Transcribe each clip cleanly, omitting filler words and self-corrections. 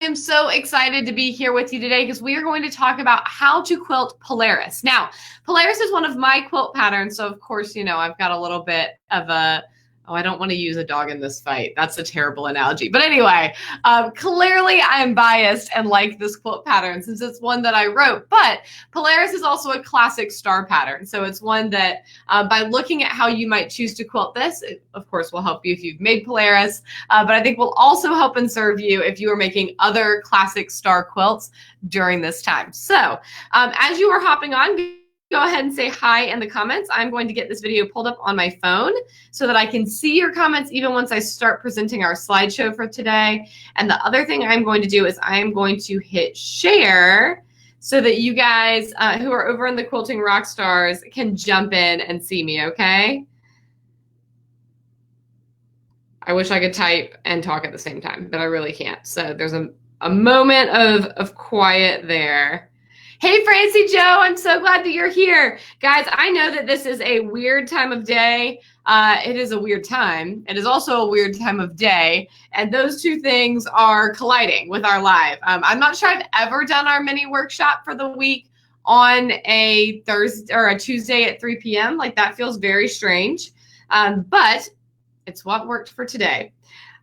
am so excited to be here with you today because we are going to talk about how to quilt Polaris. Now, Polaris is one of my quilt patterns, so of course, you know, I've got a little bit of a, oh, I don't want to use a dog in this fight. That's a terrible analogy. But anyway, clearly I'm biased and like this quilt pattern since it's one that I wrote. But Polaris is also a classic star pattern. So it's one that by looking at how you might choose to quilt this, it, of course, will help you if you've made Polaris. But I think will also help and serve you if you are making other classic star quilts during this time. So as you are hopping on, go ahead and say hi in the comments. I'm going to get this video pulled up on my phone so that I can see your comments even once I start presenting our slideshow for today. And the other thing I'm going to do is I'm going to hit share so that you guys who are over in the Quilting Rockstars can jump in and see me, okay? I wish I could type and talk at the same time, but I really can't. So there's a moment of quiet there. Hey, Francie Joe, I'm so glad that you're here. Guys, I know that this is a weird time of day. It is a weird time. It is also a weird time of day. And those two things are colliding with our live. I'm not sure I've ever done our mini workshop for the week on a Thursday or a Tuesday at 3 p.m. Like that feels very strange. But it's what worked for today.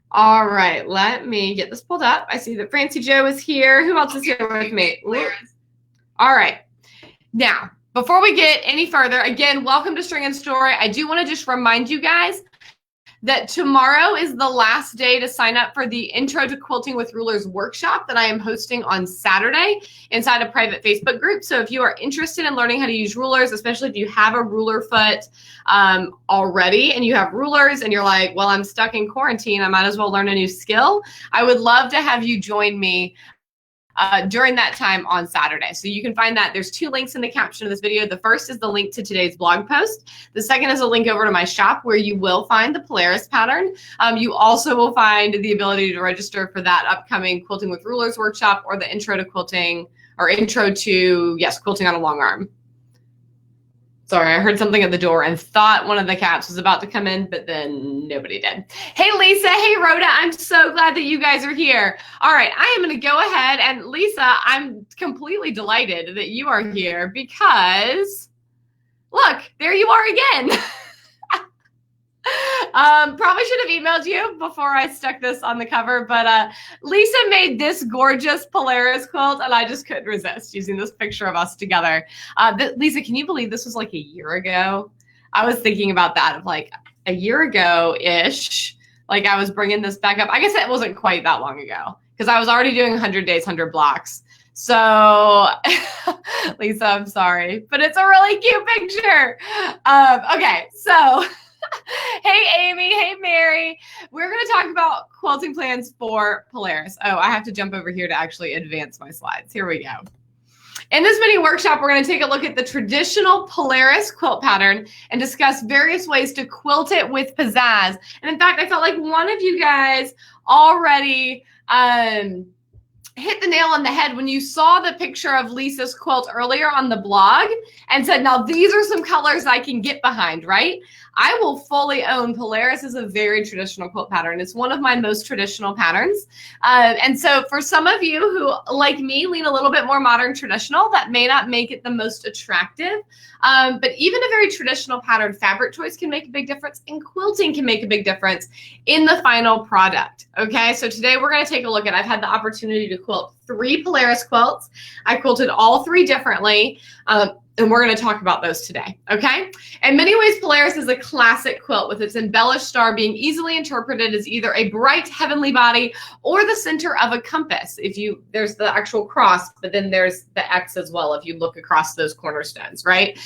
All right, let me get this pulled up. I see that Francie Joe is here. Who else is here with me? All right. Now, before we get any further, again, welcome to String and Story. I do want to just remind you guys that tomorrow is the last day to sign up for the Intro to Quilting with Rulers workshop that I am hosting on Saturday inside a private Facebook group. So if you are interested in learning how to use rulers, especially if you have a ruler foot already and you have rulers and you're like, well, I'm stuck in quarantine, I might as well learn a new skill, I would love to have you join me during that time on Saturday. So you can find that. There's two links in the caption of this video. The first is the link to today's blog post. The second is a link over to my shop where you will find the Polaris pattern. You also will find the ability to register for that upcoming Quilting with Rulers workshop or the Intro to Quilting or Intro to, yes, Quilting on a Long Arm. Sorry, I heard something at the door and thought one of the cats was about to come in, but then nobody did. Hey, Lisa. Hey, Rhoda. I'm so glad that you guys are here. All right, I am going to go ahead. And Lisa, I'm completely delighted that you are here because, look, there you are again. Probably should have emailed you before I stuck this on the cover, but Lisa made this gorgeous Polaris quilt and I just couldn't resist using this picture of us together. Lisa, can you believe this was like a year ago? I was thinking about that of like a year ago-ish, like I was bringing this back up. I guess it wasn't quite that long ago because I was already doing 100 days, 100 blocks. So Lisa, I'm sorry, but it's a really cute picture. Okay, so hey, Amy. Hey, Mary. We're going to talk about quilting plans for Polaris. Oh, I have to jump over here to actually advance my slides. Here we go. In this mini workshop, we're going to take a look at the traditional Polaris quilt pattern and discuss various ways to quilt it with pizzazz. And in fact, I felt like one of you guys already hit the nail on the head when you saw the picture of Lisa's quilt earlier on the blog and said, now these are some colors I can get behind, right? I will fully own Polaris is a very traditional quilt pattern. It's one of my most traditional patterns. And so for some of you who, like me, lean a little bit more modern traditional, that may not make it the most attractive. But even a very traditional pattern, fabric choice can make a big difference and quilting can make a big difference in the final product. Okay, so today we're going to take a look at, I've had the opportunity to quilt 3 Polaris quilts. I quilted all 3 differently. And we're going to talk about those today, okay? In many ways, Polaris is a classic quilt with its embellished star being easily interpreted as either a bright heavenly body or the center of a compass. There's the actual cross, but then there's the X as well if you look across those cornerstones, right?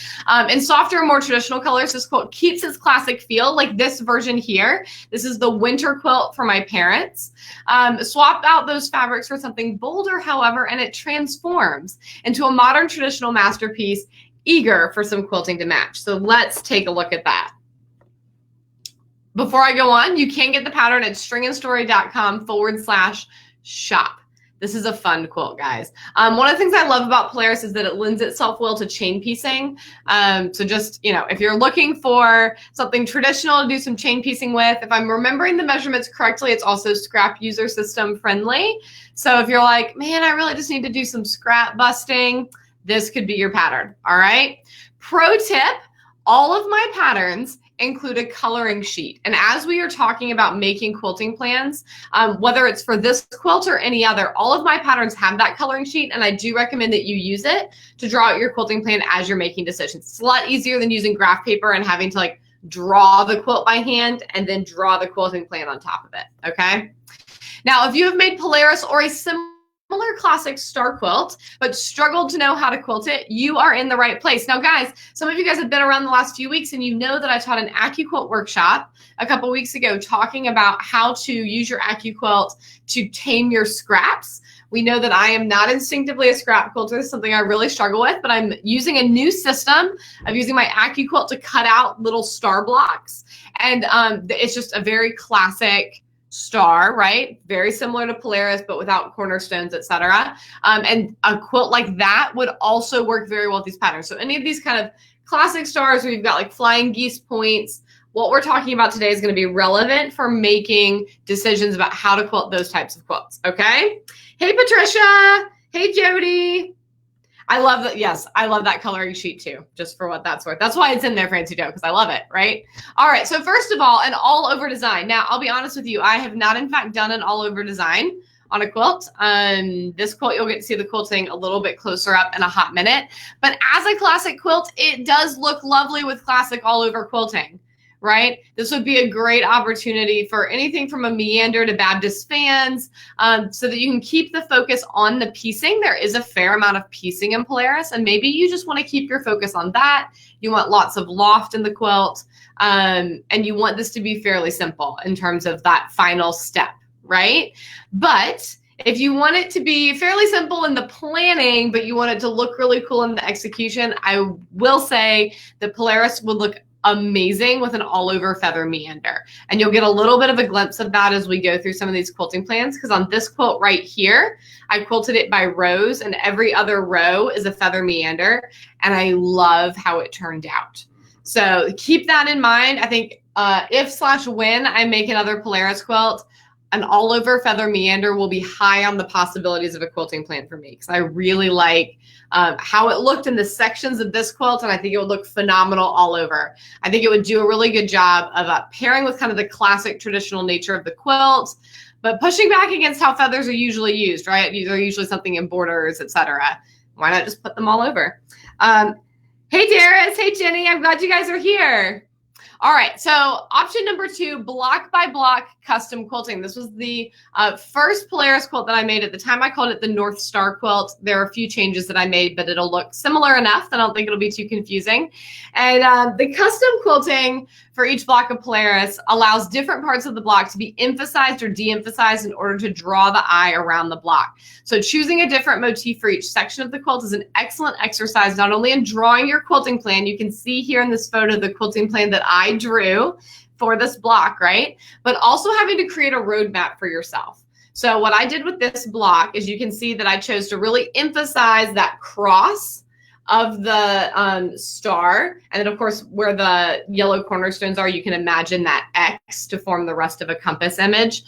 In softer, more traditional colors, this quilt keeps its classic feel, like this version here. This is the winter quilt for my parents. Swap out those fabrics for something bolder, however, and it transforms into a modern traditional masterpiece, eager for some quilting to match. So let's take a look at that. Before I go on, you can get the pattern at stringandstory.com/shop. This is a fun quilt, guys. One of the things I love about Polaris is that it lends itself well to chain piecing. So just, you know, if you're looking for something traditional to do some chain piecing with, if I'm remembering the measurements correctly, it's also scrap user system friendly. So if you're like, man, I really just need to do some scrap busting, this could be your pattern, all right? Pro tip, all of my patterns include a coloring sheet. And as we are talking about making quilting plans, whether it's for this quilt or any other, all of my patterns have that coloring sheet, and I do recommend that you use it to draw out your quilting plan as you're making decisions. It's a lot easier than using graph paper and having to like draw the quilt by hand and then draw the quilting plan on top of it, okay? Now, if you have made Polaris or a similar classic star quilt, but struggled to know how to quilt it, you are in the right place. Now, guys, some of you guys have been around the last few weeks and you know that I taught an AccuQuilt workshop a couple weeks ago talking about how to use your AccuQuilt to tame your scraps. We know that I am not instinctively a scrap quilter. It's something I really struggle with, but I'm using a new system of using my AccuQuilt to cut out little star blocks. And it's just a very classic star, right? Very similar to Polaris, but without cornerstones, etc. And a quilt like that would also work very well with these patterns. So any of these kind of classic stars where you've got like flying geese points, what we're talking about today is going to be relevant for making decisions about how to quilt those types of quilts, okay? Hey, Patricia. Hey, Jody. I love that. Yes, I love that coloring sheet too, just for what that's worth. That's why it's in there, Fancy Doe, because I love it, right? All right, so first of all, an all-over design. Now, I'll be honest with you, I have not, in fact, done an all-over design on a quilt. This quilt, you'll get to see the quilting a little bit closer up in a hot minute. But as a classic quilt, it does look lovely with classic all-over quilting, right? This would be a great opportunity for anything from a meander to Baptist fans, so that you can keep the focus on the piecing. There is a fair amount of piecing in Polaris, and maybe you just want to keep your focus on that. You want lots of loft in the quilt, and you want this to be fairly simple in terms of that final step, right? But if you want it to be fairly simple in the planning, but you want it to look really cool in the execution, I will say that Polaris would look amazing with an all-over feather meander. And you'll get a little bit of a glimpse of that as we go through some of these quilting plans, because on this quilt right here, I quilted it by rows, and every other row is a feather meander, and I love how it turned out. So keep that in mind. I think if/when I make another Polaris quilt, an all-over feather meander will be high on the possibilities of a quilting plan for me, because I really like how it looked in the sections of this quilt, and I think it would look phenomenal all over. I think it would do a really good job of pairing with kind of the classic traditional nature of the quilt, but pushing back against how feathers are usually used, right? They're usually something in borders, etc. Why not just put them all over? Hey, Darius. Hey, Jenny. I'm glad you guys are here. All right, so option number 2, block by block custom quilting. This was the first Polaris quilt that I made. At the time, I called it the North Star quilt. There are a few changes that I made, but it'll look similar enough that I don't think it'll be too confusing. And the custom quilting for each block of Polaris allows different parts of the block to be emphasized or de-emphasized in order to draw the eye around the block. So choosing a different motif for each section of the quilt is an excellent exercise, not only in drawing your quilting plan. You can see here in this photo the quilting plan that I drew for this block, right? But also having to create a roadmap for yourself. So what I did with this block is you can see that I chose to really emphasize that cross of the star. And then of course, where the yellow cornerstones are, you can imagine that X to form the rest of a compass image.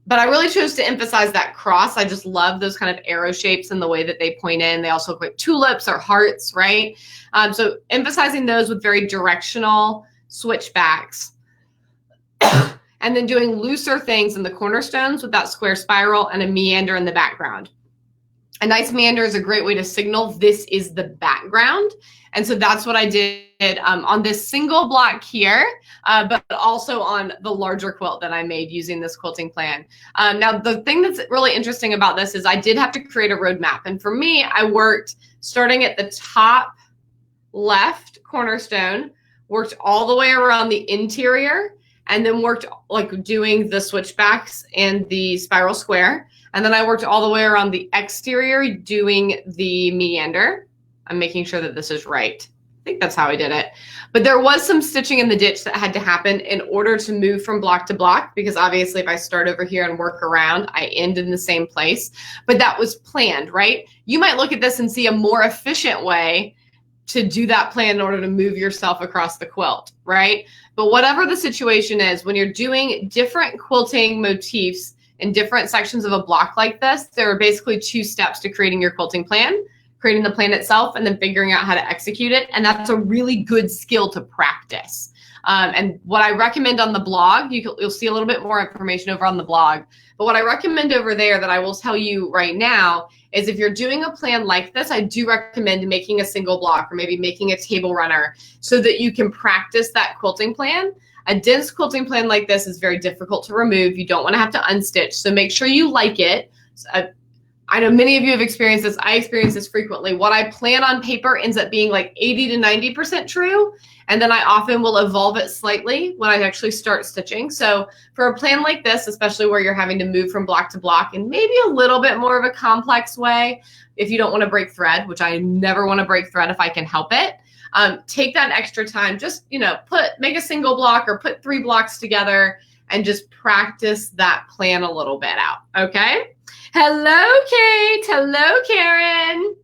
But I really chose to emphasize that cross. I just love those kind of arrow shapes and the way that they point in. They also look like tulips or hearts, right? So emphasizing those with very directional switchbacks. And then doing looser things in the cornerstones with that square spiral and a meander in the background. A nice meander is a great way to signal this is the background. And so that's what I did on this single block here, but also on the larger quilt that I made using this quilting plan. Now, the thing that's really interesting about this is I did have to create a roadmap. And for me, I worked starting at the top left cornerstone, worked all the way around the interior, and then worked like doing the switchbacks and the spiral square. And then I worked all the way around the exterior doing the meander. I'm making sure that this is right. think that's how I did it. But there was some stitching in the ditch that had to happen in order to move from block to block, because obviously if I start over here and work around, I end in the same place. But that was planned, right? You might look at this and see a more efficient way to do that plan in order to move yourself across the quilt, right? But whatever the situation is, when you're doing different quilting motifs in different sections of a block like this, there are basically 2 steps to creating your quilting plan: creating the plan itself and then figuring out how to execute it. And that's a really good skill to practice. And what I recommend on the blog, you'll see a little bit more information over on the blog, but what I recommend over there that I will tell you right now is if you're doing a plan like this, I do recommend making a single block or maybe making a table runner so that you can practice that quilting plan. A dense quilting plan like this is very difficult to remove. You don't want to have to unstitch, so make sure you like it. I know many of you have experienced this. I experience this frequently. What I plan on paper ends up being like 80 to 90% true. And then I often will evolve it slightly when I actually start stitching. So for a plan like this, especially where you're having to move from block to block in maybe a little bit more of a complex way, if you don't want to break thread, which I never want to break thread if I can help it, take that extra time. Just, make a single block or put 3 blocks together and just practice that plan a little bit out. Okay. Hello, Kate. Hello, Karen.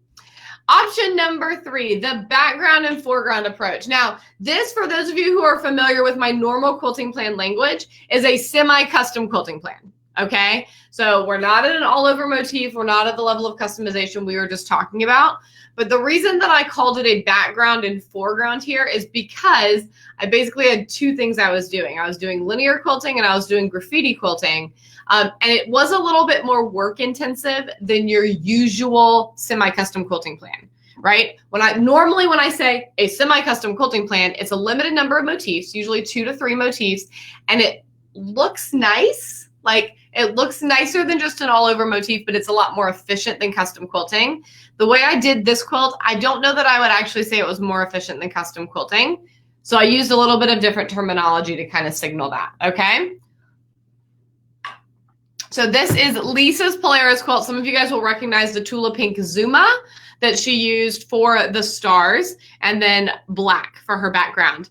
Option number 3, the background and foreground approach. Now, this, for those of you who are familiar with my normal quilting plan language, is a semi-custom quilting plan, okay? So we're not at an all-over motif. We're not at the level of customization we were just talking about. But the reason that I called it a background and foreground here is because I basically had 2 things I was doing. I was doing linear quilting and I was doing graffiti quilting. And it was a little bit more work intensive than your usual semi-custom quilting plan, right? When I say a semi-custom quilting plan, it's a limited number of motifs, usually 2 to 3 motifs, and it looks nice. Like, it looks nicer than just an all-over motif, but it's a lot more efficient than custom quilting. The way I did this quilt, I don't know that I would actually say it was more efficient than custom quilting. So I used a little bit of different terminology to kind of signal that, okay? So this is Lisa's Polaris quilt. Some of you guys will recognize the Tula Pink Zuma that she used for the stars, and then black for her background.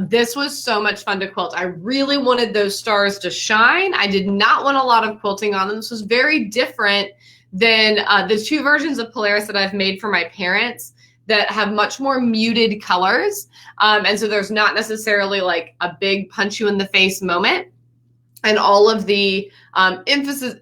This was so much fun to quilt. I really wanted those stars to shine. I did not want a lot of quilting on them. This was very different than the 2 versions of Polaris that I've made for my parents that have much more muted colors. And so there's not necessarily like a big punch you in the face moment. And all of the emphasis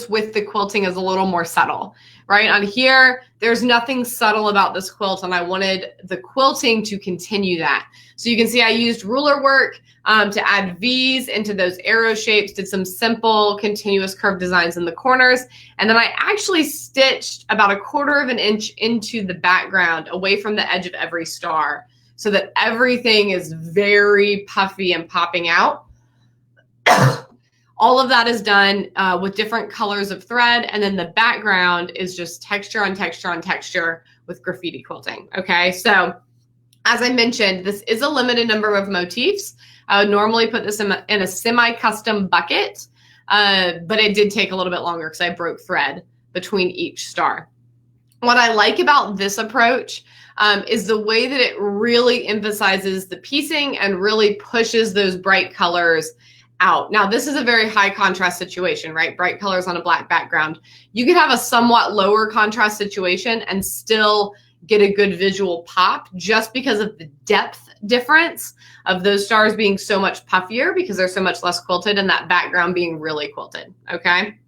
with the quilting is a little more subtle, right? On here, there's nothing subtle about this quilt, and I wanted the quilting to continue that. So you can see I used ruler work to add V's into those arrow shapes, did some simple continuous curve designs in the corners, and then I actually stitched about 1/4 of an inch into the background away from the edge of every star so that everything is very puffy and popping out. All of that is done with different colors of thread, and then the background is just texture on texture on texture with graffiti quilting. Okay, so as I mentioned, this is a limited number of motifs. I would normally put this in a semi-custom bucket, but it did take a little bit longer because I broke thread between each star. What I like about this approach is the way that it really emphasizes the piecing and really pushes those bright colors out. Now, this is a very high contrast situation, right? Bright colors on a black background. You could have a somewhat lower contrast situation and still get a good visual pop just because of the depth difference of those stars being so much puffier because they're so much less quilted and that background being really quilted, okay?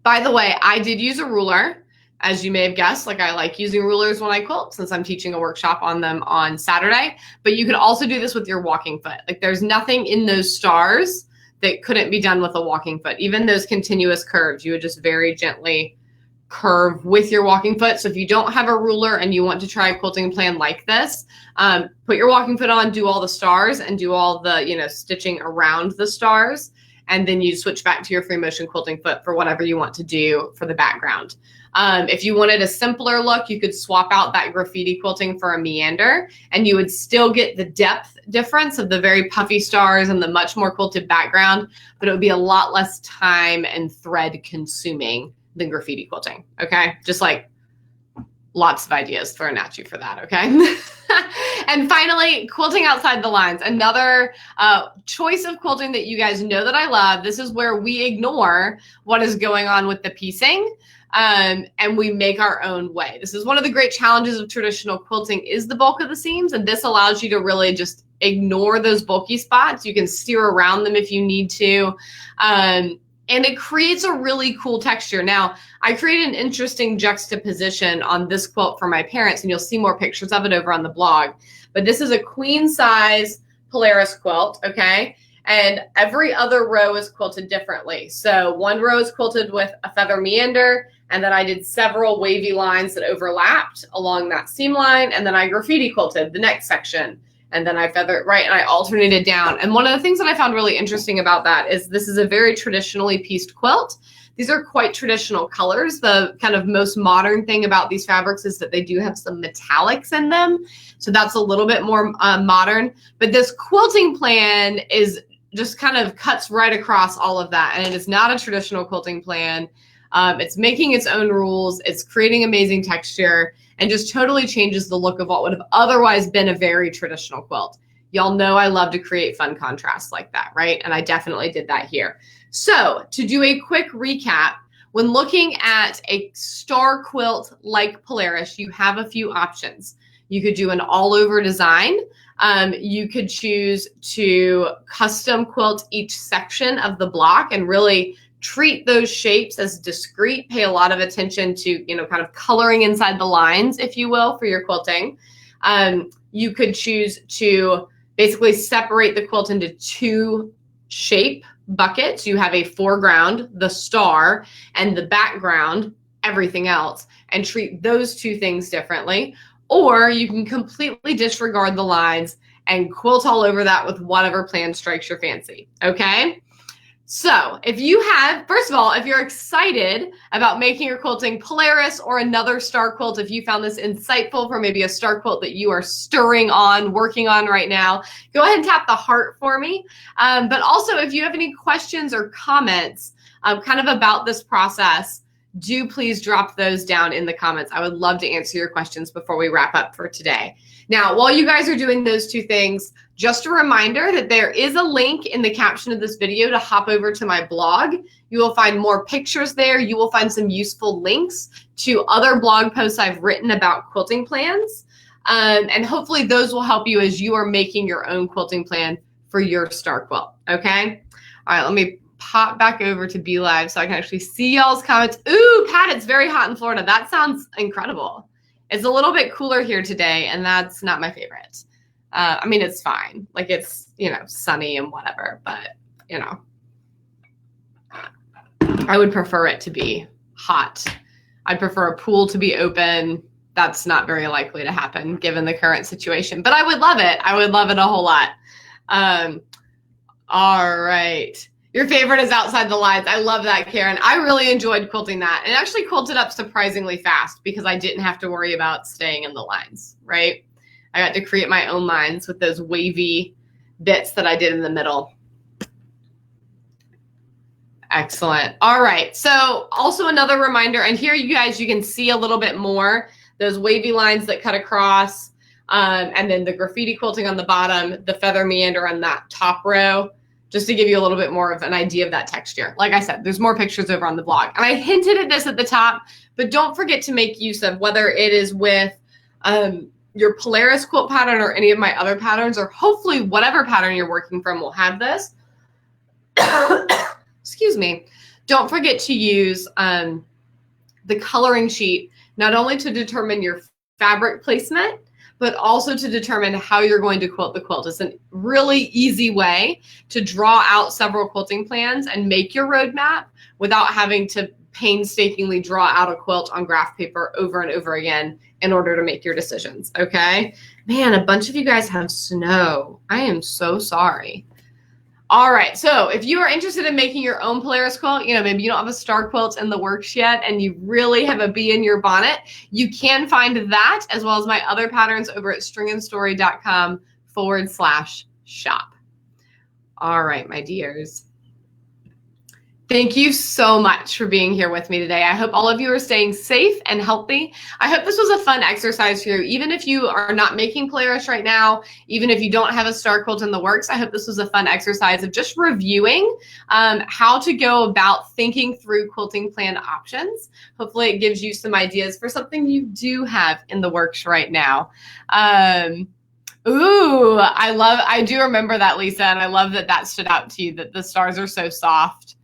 By the way, I did use a ruler. As you may have guessed, like I like using rulers when I quilt since I'm teaching a workshop on them on Saturday, but you could also do this with your walking foot. Like there's nothing in those stars that couldn't be done with a walking foot. Even those continuous curves, you would just very gently curve with your walking foot. So if you don't have a ruler and you want to try a quilting plan like this, put your walking foot on, do all the stars and do all the, stitching around the stars. And then you switch back to your free motion quilting foot for whatever you want to do for the background. If you wanted a simpler look, you could swap out that graffiti quilting for a meander and you would still get the depth difference of the very puffy stars and the much more quilted background, but it would be a lot less time and thread consuming than graffiti quilting. Okay. Just like lots of ideas thrown at you for that, okay? And finally, quilting outside the lines. Another choice of quilting that you guys know that I love. This is where we ignore what is going on with the piecing and we make our own way. This is one of the great challenges of traditional quilting is the bulk of the seams, and this allows you to really just ignore those bulky spots. You can steer around them if you need to. And it creates a really cool texture. Now, I created an interesting juxtaposition on this quilt for my parents, and you'll see more pictures of it over on the blog. But this is a queen size Polaris quilt, okay? And every other row is quilted differently. So one row is quilted with a feather meander, and then I did several wavy lines that overlapped along that seam line, and then I graffiti quilted the next section. And then I feathered right and I alternated down. And one of the things that I found really interesting about that is this is a very traditionally pieced quilt. These are quite traditional colors. The kind of most modern thing about these fabrics is that they do have some metallics in them. So that's a little bit more modern. But this quilting plan is just kind of cuts right across all of that. And it is not a traditional quilting plan. It's making its own rules. It's creating amazing texture and just totally changes the look of what would have otherwise been a very traditional quilt. Y'all know I love to create fun contrasts like that, right? And I definitely did that here. So to do a quick recap, when looking at a star quilt like Polaris, you have a few options. You could do an all over design. You could choose to custom quilt each section of the block and really treat those shapes as discrete, pay a lot of attention to, kind of coloring inside the lines, if you will, for your quilting. You could choose to basically separate the quilt into two shape buckets. You have a foreground, the star, and the background, everything else, and treat those two things differently. Or you can completely disregard the lines and quilt all over that with whatever plan strikes your fancy, okay? So if you have, first of all, if you're excited about making or quilting Polaris or another star quilt, if you found this insightful for maybe a star quilt that you are stirring on, working on right now, go ahead and tap the heart for me. But also if you have any questions or comments kind of about this process, do please drop those down in the comments. I would love to answer your questions before we wrap up for today. Now, while you guys are doing those two things, just a reminder that there is a link in the caption of this video to hop over to my blog. You will find more pictures there. You will find some useful links to other blog posts I've written about quilting plans. And hopefully those will help you as you are making your own quilting plan for your star quilt, okay? All right, let me pop back over to Be Live so I can actually see y'all's comments. Ooh, Pat, it's very hot in Florida. That sounds incredible. It's a little bit cooler here today, and that's not my favorite. I mean, it's fine. Like it's, sunny and whatever, but, I would prefer it to be hot. I'd prefer a pool to be open. That's not very likely to happen given the current situation, but I would love it. I would love it a whole lot. All right. Your favorite is outside the lines. I love that, Karen. I really enjoyed quilting that. And actually quilted up surprisingly fast because I didn't have to worry about staying in the lines, right? I got to create my own lines with those wavy bits that I did in the middle. Excellent. All right. So also another reminder, and here you guys, you can see a little bit more, those wavy lines that cut across, and then the graffiti quilting on the bottom, the feather meander on that top row, just to give you a little bit more of an idea of that texture. Like I said, there's more pictures over on the blog. And I hinted at this at the top, but don't forget to make use of whether it is with your Polaris quilt pattern or any of my other patterns, or hopefully whatever pattern you're working from will have this. Excuse me. Don't forget to use the coloring sheet, not only to determine your fabric placement, but also to determine how you're going to quilt the quilt. It's a really easy way to draw out several quilting plans and make your roadmap without having to painstakingly draw out a quilt on graph paper over and over again in order to make your decisions, okay? Man, a bunch of you guys have snow. I am so sorry. All right, so if you are interested in making your own Polaris quilt, maybe you don't have a star quilt in the works yet and you really have a bee in your bonnet, you can find that as well as my other patterns over at stringandstory.com/shop. All right, my dears. Thank you so much for being here with me today. I hope all of you are staying safe and healthy. I hope this was a fun exercise for you. Even if you are not making Polaris right now, even if you don't have a star quilt in the works, I hope this was a fun exercise of just reviewing how to go about thinking through quilting plan options. Hopefully it gives you some ideas for something you do have in the works right now. Ooh, I do remember that, Lisa, and I love that that stood out to you, that the stars are so soft.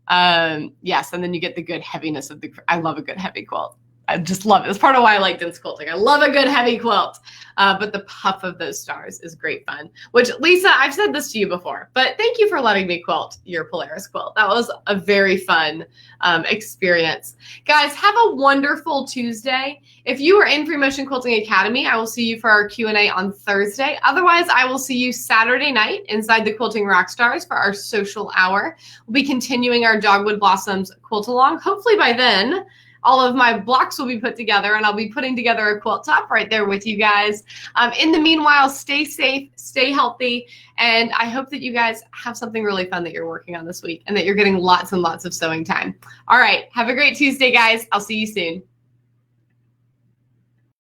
Yes, and then you get the good heaviness of I love a good heavy quilt. I just love it. It's part of why I like dense quilting. I love a good heavy quilt. But the puff of those stars is great fun. Which, Lisa, I've said this to you before, but thank you for letting me quilt your Polaris quilt. That was a very fun experience. Guys, have a wonderful Tuesday. If you are in Free Motion Quilting Academy, I will see you for our Q&A on Thursday. Otherwise, I will see you Saturday night inside the Quilting Rockstars for our social hour. We'll be continuing our Dogwood Blossoms quilt along. Hopefully by then, all of my blocks will be put together and I'll be putting together a quilt top right there with you guys. In the meanwhile, stay safe, stay healthy, and I hope that you guys have something really fun that you're working on this week and that you're getting lots and lots of sewing time. All right, have a great Tuesday, guys. I'll see you soon.